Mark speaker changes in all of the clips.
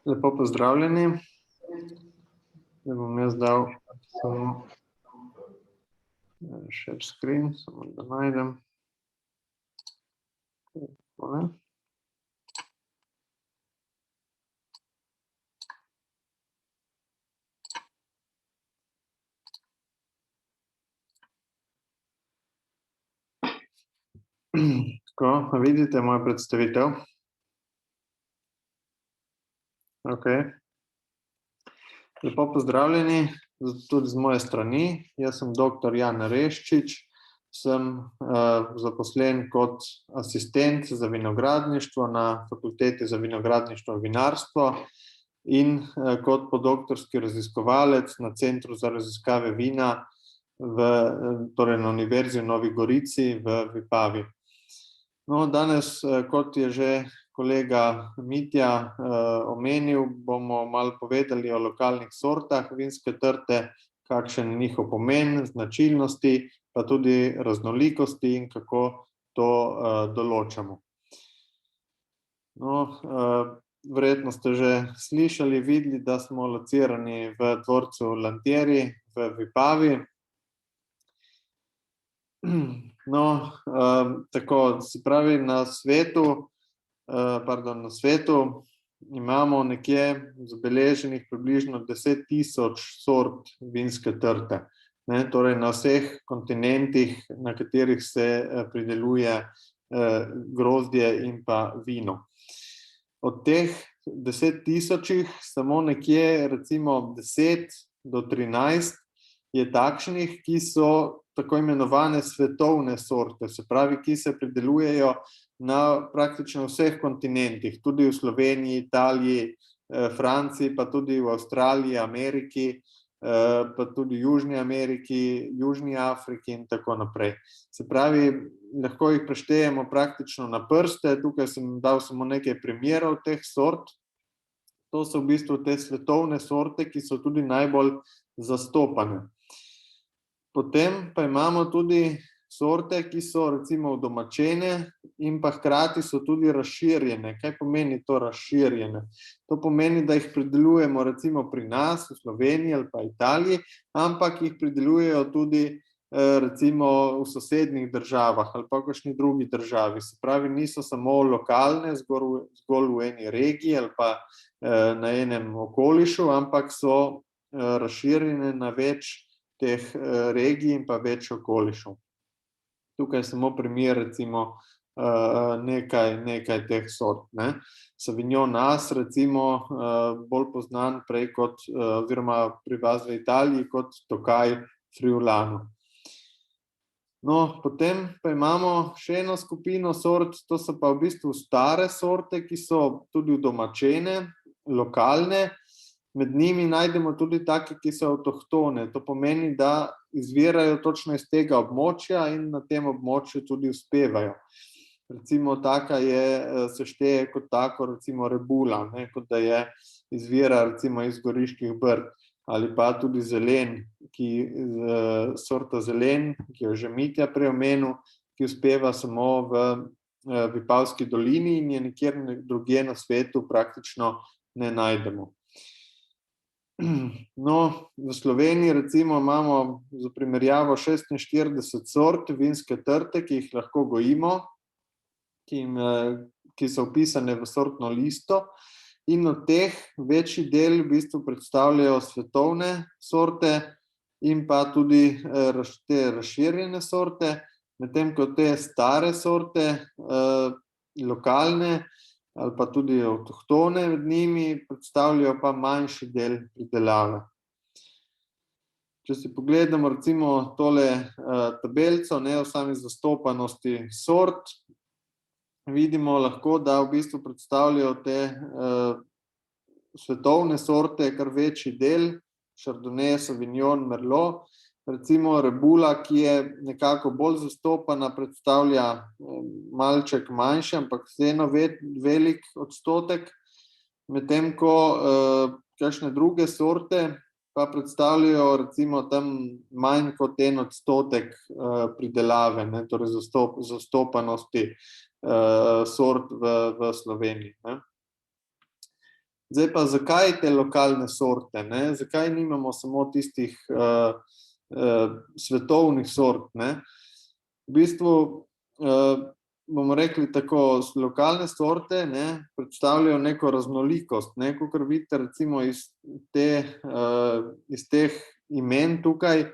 Speaker 1: Lepo pozdravljeni. Zdaj bom jaz dal samo share screen, samo da najdem. Tole. Tako, a vidite mojo predstavitev? Ok. Lepo pozdravljeni, tudi z moje strani. Jaz sem dr. Jan Reščič, sem zaposlen kot asistent za vinogradništvo na Fakulteti za vinogradništvo in vinarstvo in kot podoktorski raziskovalec na Centru za raziskave vina torej na Univerzi v Novi Gorici v Vipavi. No, danes, kot je že kolega Mitja omenil, bomo malo povedali o lokalnih sortah vinske trte, kakšen je njihov pomen, značilnosti, pa tudi raznolikosti in kako to določamo. No, verjetno ste že slišali, videli, da smo locirani v dvorcu Lantieri v Vipavi. No, tako, se pravi, na svetu imamo nekje zabeleženih približno 10.000 sort vinske trte, ne, torej na vseh kontinentih, na katerih se prideluje grozdje in pa vino. Od teh 10.000 samo nekje recimo 10 do 13 je takšnih, ki so tako imenovane svetovne sorte, se pravi, ki se pridelujejo na praktično vseh kontinentih, tudi v Sloveniji, Italiji, Franciji, pa tudi v Avstraliji, Ameriki, pa tudi Južni Ameriki, Južni Afriki in tako naprej. Se pravi, lahko jih preštejemo praktično na prste, tukaj sem dal samo nekaj primerov teh sort. To so v bistvu te svetovne sorte, ki so tudi najbolj zastopane. Potem pa imamo tudi sorte, ki so recimo udomačene in pa hkrati so tudi razširjene. Kaj pomeni to razširjene? To pomeni, da jih pridelujemo recimo pri nas, v Sloveniji ali pa Italiji, ampak jih pridelujejo tudi recimo v sosednjih državah ali pa v kakšni drugi državi. Se pravi, niso samo lokalne, zgolj v eni regiji ali pa na enem okolišu, ampak so razširjene na več teh regij in pa več okolišev. Tukaj je samo primer recimo nekaj teh sort, ne. Sauvignon Nas recimo bolj poznan prej kot oziroma pri vas v Italiji kot Tokaj Friulano. No, potem pa imamo še eno skupino sort, to so pa v bistvu stare sorte, ki so tudi udomačene, lokalne. Med njimi najdemo tudi take, ki so avtohtone. To pomeni, da izvirajo točno iz tega območja in na tem območju tudi uspevajo. Recimo taka se šteje kot tako recimo rebula, ne, kot da izvira recimo iz Goriških Brd. Ali pa tudi zelen, sorta zelen, ki jo že Mitja prej omenil, ki uspeva samo v Vipavski dolini in je nikjer drugje na svetu praktično ne najdemo. No, v Sloveniji recimo imamo za primerjavo 46 sort vinske trte, ki jih lahko gojimo, ki so vpisane v sortno listo, in od teh večji del v bistvu predstavljajo svetovne sorte in pa tudi te razširjene sorte, medtem ko te stare sorte, lokalne ali pa tudi avtohtone med njimi, predstavljajo pa manjši del pridelave. Če si pogledamo recimo tole tabelico, ne, o sami zastopanosti sort, vidimo lahko, da v bistvu predstavljajo te svetovne sorte kar večji del, Chardonnay, Sauvignon, Merlot. Recimo rebula, ki je nekako bolj zastopana, predstavlja malček manjši, ampak vseeno velik odstotek, medtem ko kakšne druge sorte pa predstavljajo recimo tam manj kot 1% pridelave, ne, torej zastopanosti sort v Sloveniji, ne. Zdaj pa, zakaj te lokalne sorte, ne? Zakaj nimamo samo tistih svetovnih sort, ne? V bistvu, bomo rekli tako, lokalne sorte, ne, predstavljajo neko raznolikost, ne, kakor vidite recimo iz teh imen tukaj,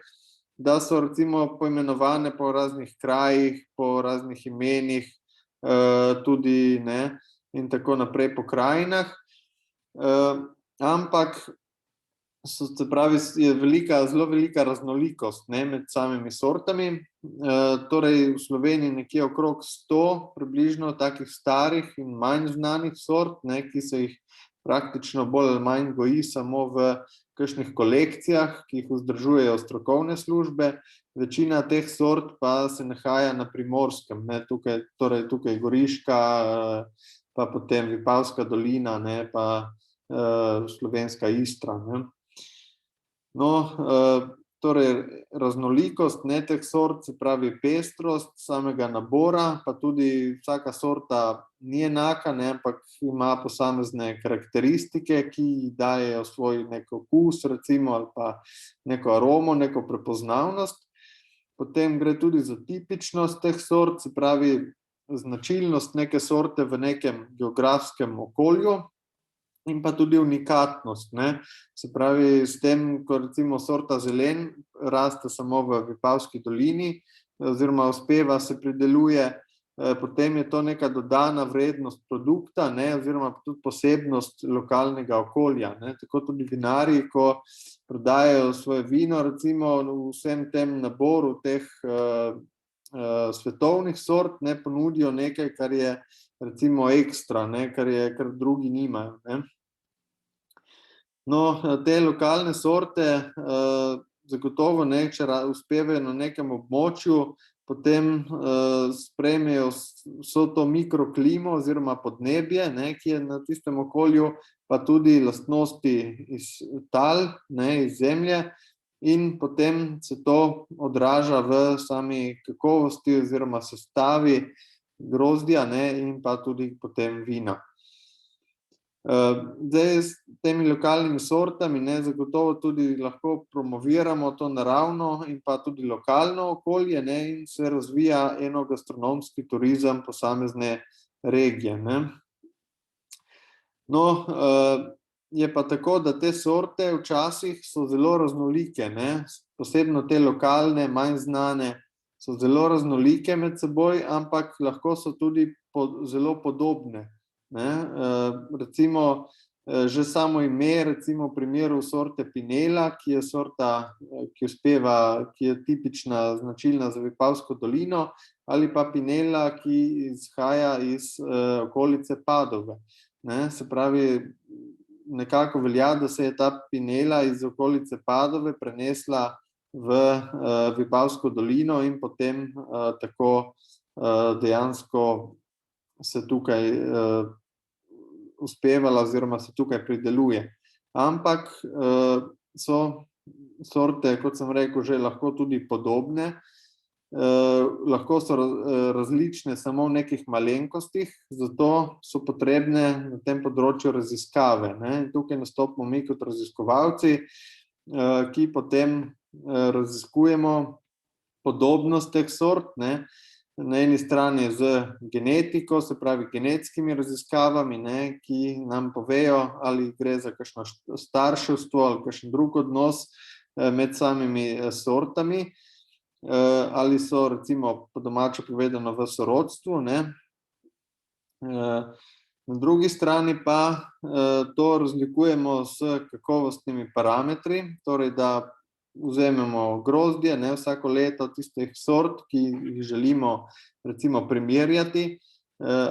Speaker 1: da so recimo poimenovane po raznih krajih, po raznih imenih, tudi, ne, in tako naprej po krajinah. Ampak se pravi, je zelo velika raznolikost, ne, med samimi sortami. Torej v Sloveniji nekje okrog 100 približno takih starih in manj znanih sort, ne, ki se jih praktično bolj ali manj goji samo v kakšnih kolekcijah, ki jih vzdržujejo strokovne službe. Večina teh sort pa se nahaja na Primorskem, ne, tukaj Goriška, pa potem Vipavska dolina, ne, pa slovenska Istra, ne. No, torej raznolikost, ne, teh sort, se pravi pestrost samega nabora, pa tudi vsaka sorta ni enaka, ne, ampak ima posamezne karakteristike, ki ji dajejo svoj nek okus recimo, ali pa neko aromo, neko prepoznavnost. Potem gre tudi za tipičnost teh sort, se pravi značilnost neke sorte v nekem geografskem okolju, in pa tudi unikatnost, ne. Se pravi, s tem, ko recimo sorta zelen raste samo v Vipavski dolini oziroma uspeva se prideluje, potem je to neka dodana vrednost produkta, ne, oziroma tudi posebnost lokalnega okolja, ne. Tako tudi vinarji, ko prodajajo svoje vino, recimo v vsem tem naboru teh svetovnih sort, ne, ponudijo nekaj, kar je recimo ekstra, ne, kar drugi nimajo, ne. No, te lokalne sorte zagotovo, ne, če uspevajo na nekem območju, potem sprejmejo vso to mikroklimo oziroma podnebje, ne, ki je na tistem okolju, pa tudi lastnosti iz tal, ne, iz zemlje, in potem se to odraža v sami kakovosti oziroma sestavi grozdja, ne, in pa tudi potem vina. Zdaj s temi lokalnimi sortami, ne, zagotovo tudi lahko promoviramo to naravno in pa tudi lokalno okolje, ne, in se razvija enogastronomski turizem posamezne regije, ne. No, je pa tako, da te sorte včasih so zelo raznolike, ne, posebno te lokalne, manj znane, so zelo raznolike med seboj, ampak lahko so tudi zelo podobne, ne. Recimo že samo ime, recimo v primeru sorte Pinela, ki je sorta, ki je tipična, značilna za Vipavsko dolino, ali pa Pinela, ki izhaja iz okolice Padove, ne. Se pravi, nekako velja, da se je ta Pinela iz okolice Padove prenesla v Vipavsko dolino in potem tako dejansko se tukaj uspevala oziroma se tukaj prideluje. Ampak so sorte, kot sem rekel, že lahko tudi podobne, lahko so različne samo v nekih malenkostih, zato so potrebne na tem področju raziskave, ne. Tukaj nastopimo mi kot raziskovalci, ki potem raziskujemo podobnost teh sort, ne. Na eni strani z genetiko, se pravi genetskimi raziskavami, ne, ki nam povejo, ali gre za kakšno starševstvo ali kakšen drug odnos med samimi sortami, ali so recimo po domače povedano v sorodstvu, ne. Na drugi strani pa to razlikujemo s kakovostnimi parametri, torej da vzamemo grozdje, ne, vsako leto tistih sort, ki jih želimo recimo primerjati,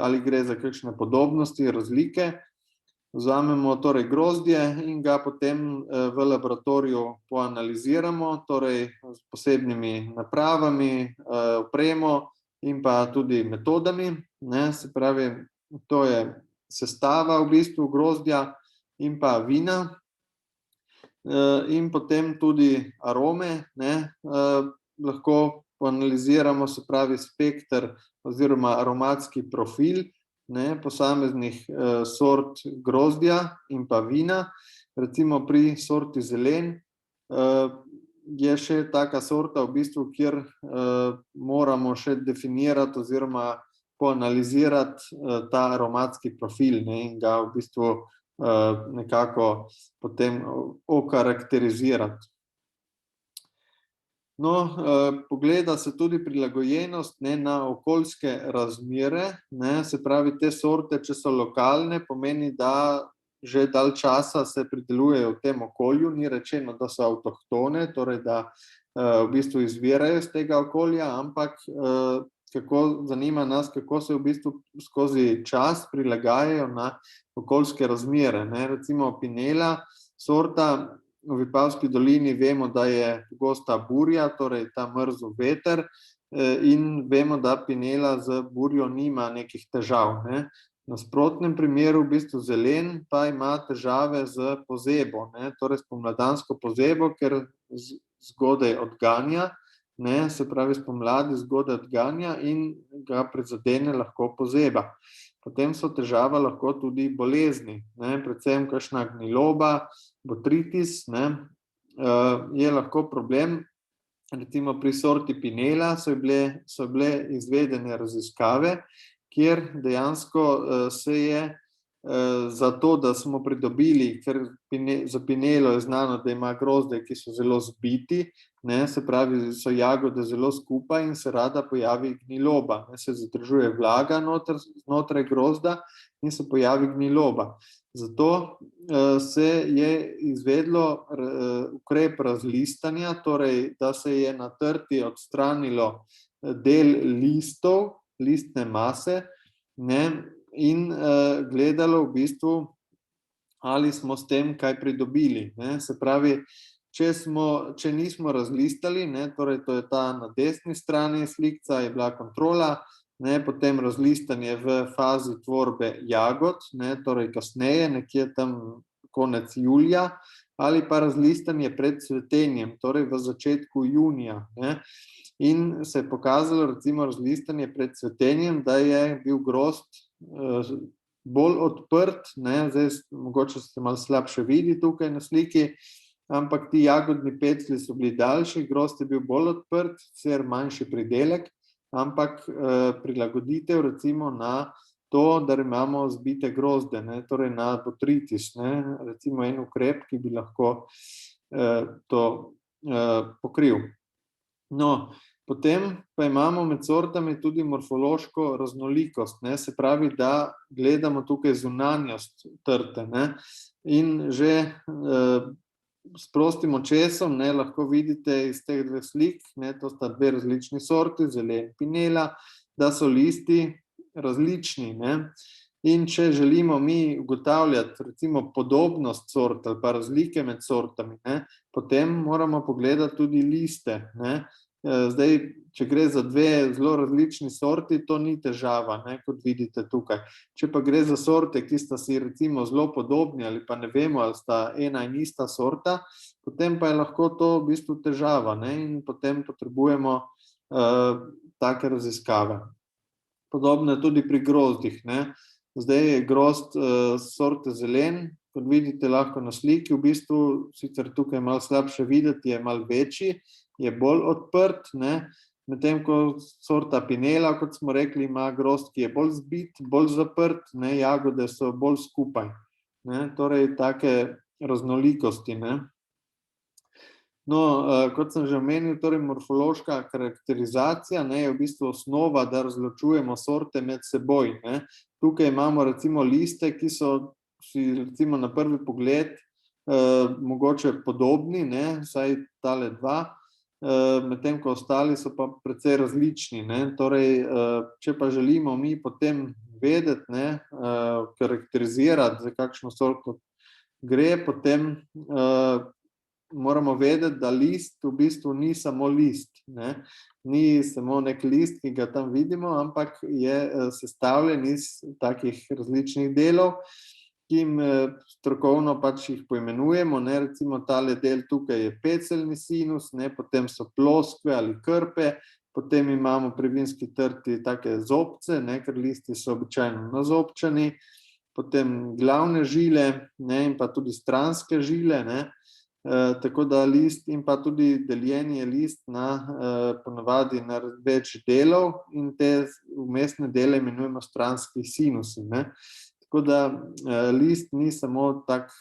Speaker 1: ali gre za kakšne podobnosti, razlike. Vzamemo torej grozdje in ga potem v laboratoriju poanaliziramo, torej s posebnimi napravami, opremo in pa tudi metodami, ne. Se pravi, to je sestava v bistvu grozdja in pa vina. In potem tudi arome, ne, lahko poanaliziramo, se pravi spekter oziroma aromatski profil ne, posameznih sort grozdja in pa vina. Recimo pri sorti zelen je še taka sorta, v bistvu, kjer moramo še definirati oziroma poanalizirati ta aromatski profil, ne, in ga v bistvu nekako potem okarakterizirati. No, pogleda se tudi prilagojenost, ne, na okoljske razmere, ne, se pravi, te sorte, če so lokalne, pomeni, da že dalj časa se pridelujejo v tem okolju, ni rečeno, da so avtohtone, torej da v bistvu izvirajo iz tega okolja, ampak zanima nas, kako se v bistvu skozi čas prilagajajo na okoljske razmere, ne. Recimo pinela, sorta v Vipavski dolini vemo, da je pogosta burja, torej ta mrzel veter, in vemo, da pinela z burjo nima nekih težav, ne. V nasprotnem primeru v bistvu zelen pa ima težave z pozebo, ne, torej spomladansko pozebo, ker zgodaj odganja, ne, se pravi spomladi zgodaj odganja in ga prizadene lahko pozeba. Potem so težava lahko tudi bolezni, ne, predvsem kakšna gniloba, botritis, ne, je lahko problem. Recimo pri sorti pinela so bile izvedene raziskave, kjer dejansko se je zato, da smo pridobili, ker za pinelo je znano, da ima grozdje, ki so zelo zbiti, ne, se pravi, so jagode zelo skupaj in se rada pojavi gniloba, ne, se zadržuje vlaga znotraj grozda in se pojavi gniloba. Zato se je izvedlo ukrep razlistanja, torej, da se je na trti odstranilo del listov, listne mase, ne, in gledalo v bistvu, ali smo s tem kaj pridobili, ne, se pravi, če nismo razlistali, ne, torej to je ta na desni strani slikca, je bila kontrola, ne, potem razlistanje v fazi tvorbe jagod, ne, torej kasneje, nekje tam konec julija, ali pa razlistanje pred cvetenjem, torej v začetku junija, ne. In se je pokazalo recimo razlistanje pred cvetenjem, da je bil grozd bolj odprt, ne, zdaj mogoče se malo slabše vidi tukaj na sliki, ampak ti jagodni peclji so bili daljši, grozd je bil bolj odprt, sicer manjši pridelek, ampak prilagoditev recimo na to, da imamo zbite grozde, ne, torej na botritis, ne, recimo en ukrep, ki bi lahko to pokril. No, potem pa imamo med sortami tudi morfološko raznolikost, ne, se pravi, da gledamo tukaj zunanjost trte, ne, in že s prostim očesom, ne, lahko vidite iz teh dveh slik, ne, to sta dve različni sorti, zelen pinela, da so listi različni, ne. In če želimo mi ugotavljati recimo podobnost sort ali pa razlike med sortami, ne, potem moramo pogledati tudi liste, ne. Zdaj, če gre za dve zelo različni sorti, to ni težava, ne, kot vidite tukaj. Če pa gre za sorte, ki sta si recimo zelo podobni ali pa ne vemo, ali sta ena in ista sorta, potem pa je lahko to v bistvu težava, ne, in potem potrebujemo take raziskave. Podobno je tudi pri grozdih, ne. Zdaj je grozd sorte zelen, kot vidite lahko na sliki, v bistvu sicer tukaj malo slabše videti, je malo večji, je bolj odprt, ne, medtem ko sorta pinela, kot smo rekli, ima grozd, ki je bolj zbit, bolj zaprt, ne, jagode so bolj skupaj, ne, torej take raznolikosti, ne. No, kot sem že omenil, torej morfološka karakterizacija, ne, je v bistvu osnova, da razločujemo sorte med seboj, ne. Tukaj imamo recimo liste, ki so si recimo na prvi pogled mogoče podobni, ne, vsaj tale dva, medtem ko ostali so pa precej različni, ne, torej če pa želimo mi potem vedeti, ne, karakterizirati, za kakšno sorto gre, potem moramo vedeti, da list v bistvu ni samo list, ne, ni samo nek list, ki ga tam vidimo, ampak je sestavljen iz takih različnih delov, ki jim strokovno pač jih poimenujemo, ne, recimo tale del tukaj je peceljni sinus, ne, potem so ploskve ali krpe, Potem imamo pri vinski trti take zobce, ne, ker listi so običajno nazobčani, potem glavne žile, ne, in pa tudi stranske žile, ne. Tako da list in pa tudi deljen je list ponavadi na več delov in te vmesne dele imenujemo stranski sinusi, ne. Tako da list ni samo tak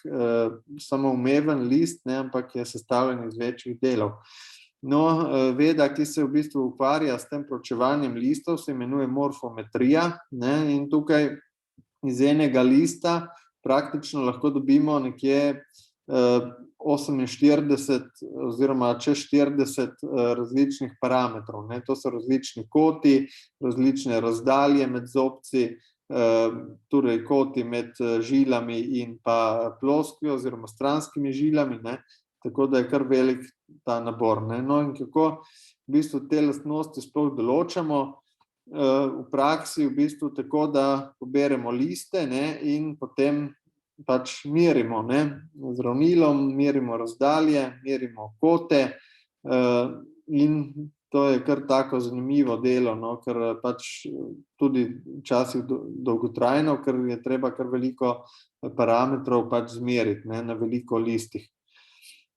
Speaker 1: samoumeven list, ne, ampak je sestavljen iz večjih delov. No, veda, ki se v bistvu ukvarja s tem proučevanjem listov, se imenuje morfometrija, ne, in tukaj iz enega lista praktično lahko dobimo nekje 48 oziroma čez 40 različnih parametrov, ne. To so različni koti, različne razdalje med zobci, torej koti med žilami in pa ploskvijo oziroma stranskimi žilami, ne. Tako da je kar velik ta nabor, ne. No, in kako v bistvu te lastnosti sploh določamo? V praksi v bistvu tako, da poberemo liste, ne, in potem pač merimo, ne, z ravnilom, merimo razdalje, merimo kote, in to je kar tako zanimivo delo, no, ker pač tudi včasih dolgotrajno, ker je treba kar veliko parametrov pač zmeriti, ne, na veliko listih.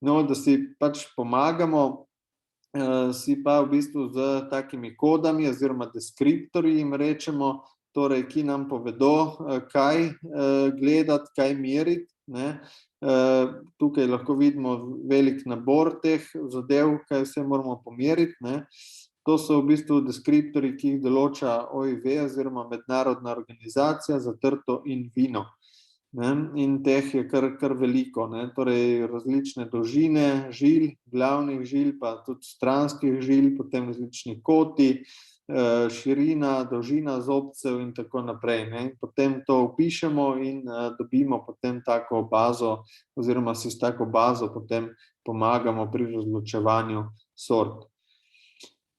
Speaker 1: No, da si pač pomagamo, si pa v bistvu z takimi kodami oziroma deskriptorji jim rečemo, torej, ki nam povedo, kaj gledati, kaj meriti, ne. Tukaj lahko vidimo velik nabor teh zadev, kaj vse moramo pomeriti, ne. To so v bistvu deskriptorji, ki jih določa OIV oziroma Mednarodna organizacija za trto in vino, ne, in teh je kar veliko, ne, torej različne dolžine žil, glavnih žil, pa tudi stranskih žil, potem različni koti, širina, dolžina zobcev in tako naprej, ne. Potem to vpišemo in dobimo potem tako bazo oziroma si s tako bazo potem pomagamo pri razločevanju sort.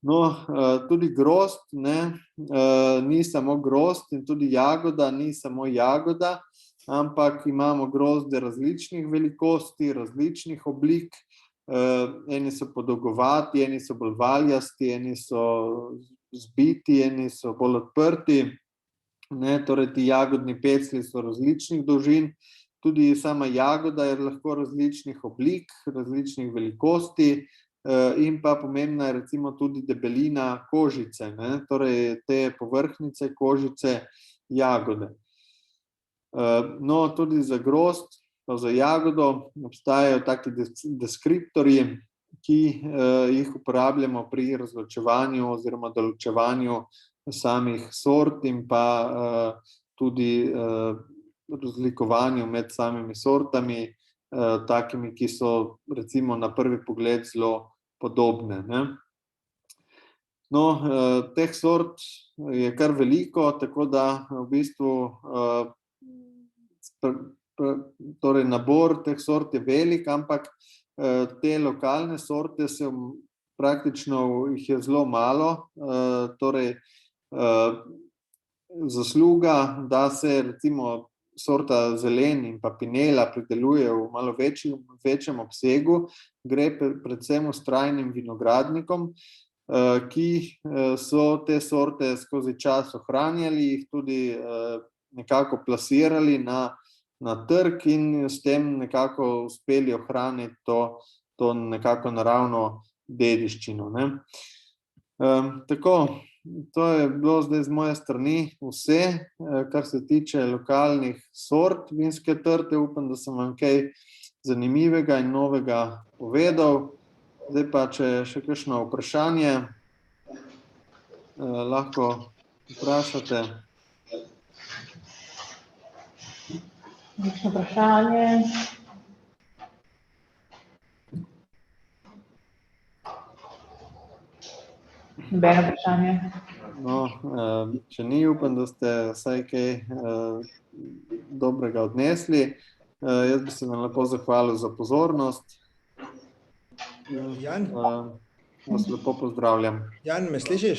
Speaker 1: No, tudi grozd, ne, ni samo grozd in tudi jagoda ni samo jagoda, ampak imamo grozde različnih velikosti, različnih oblik, eni so podolgovati, eni so bolj valjasti, eni so zbiti, eni so bolj odprti, ne, torej ti jagodni peclji so različnih dolžin, tudi sama jagoda je lahko različnih oblik, različnih velikosti, in pa pomembna je recimo tudi debelina kožice, ne, torej te povrhnjice kožice jagode. No, tudi za grozd, pa za jagodo obstajajo taki deskriptorji, ki jih uporabljamo pri razločevanju oziroma določevanju samih sort in pa tudi razlikovanju med samimi sortami, takimi, ki so recimo na prvi pogled zelo podobne, ne. No, teh sort je kar veliko, tako da v bistvu torej nabor teh sort je velik, ampak te lokalne sorte praktično jih je zelo malo, torej zasluga, da se recimo sorta zelen in pa pinela prideluje v malo večjem obsegu, gre predvsem vztrajnim vinogradnikom, ki so te sorte skozi čas ohranjali, jih tudi nekako plasirali na trg in s tem nekako uspeli ohraniti to nekako naravno dediščino, ne. Tako, to je bilo zdaj z moje strani vse, kar se tiče lokalnih sort vinske trte. Upam, da sem vam kaj zanimivega in novega povedal. Zdaj pa, če je še kakšno vprašanje, lahko vprašate.
Speaker 2: Kakšno vprašanje? Nobeno vprašanje.
Speaker 1: No, če ni, upam, da ste vsaj kaj dobrega odnesli. Jaz bi se vam lepo zahvalil za pozornost.
Speaker 3: Jan?
Speaker 1: Vas lepo pozdravljam.
Speaker 3: Jan, me slišiš?